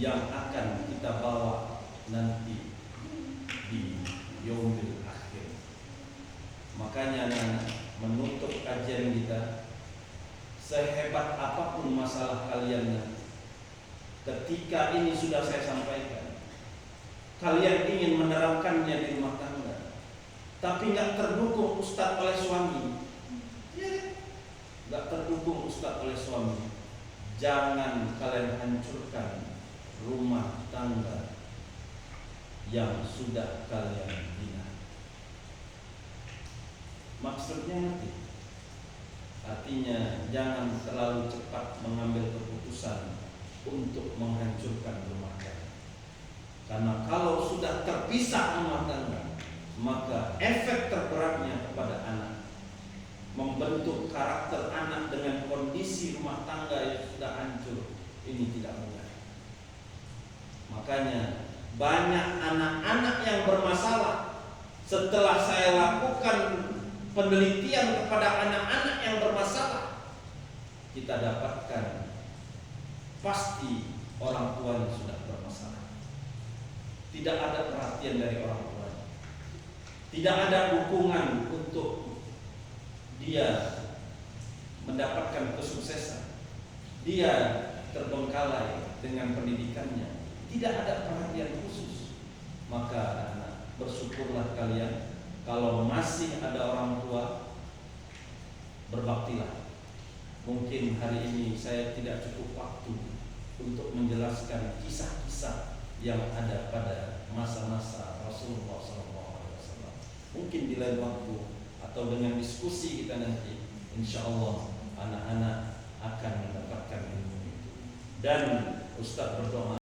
yang akan kita bawa nanti di yaumil akhir. Makanya anak-anak, menutup kajian kita, sehebat apapun masalah kalian nanti, ketika ini sudah saya sampaikan, kalian ingin menerapkannya di rumah tangga, tapi nggak terdukung ustadz oleh suami, nggak terdukung ustadz oleh suami, jangan kalian hancurkan rumah tangga yang sudah kalian bina. Maksudnya nanti, artinya jangan terlalu cepat mengambil keputusan untuk menghancurkan rumah tangga. Karena kalau sudah terpisah rumah tangga, maka efek terberatnya kepada anak, membentuk karakter anak dengan kondisi rumah tangga yang sudah hancur, ini tidak mudah. Makanya banyak anak-anak yang bermasalah, setelah saya lakukan penelitian kepada anak-anak yang bermasalah, kita dapatkan pasti orang tuanya sudah bermasalah. Tidak ada perhatian dari orang tuanya, tidak ada dukungan untuk dia mendapatkan kesuksesan, dia terbengkalai dengan pendidikannya, tidak ada perhatian khusus. Maka anak-anak, bersyukurlah kalian kalau masih ada orang tua, berbaktilah. Mungkin hari ini saya tidak cukup waktu untuk menjelaskan kisah-kisah yang ada pada masa-masa Rasulullah SAW. Mungkin di lain waktu atau dengan diskusi kita nanti, insya Allah anak-anak akan mendapatkan ilmu itu. Dan Ustaz berdoa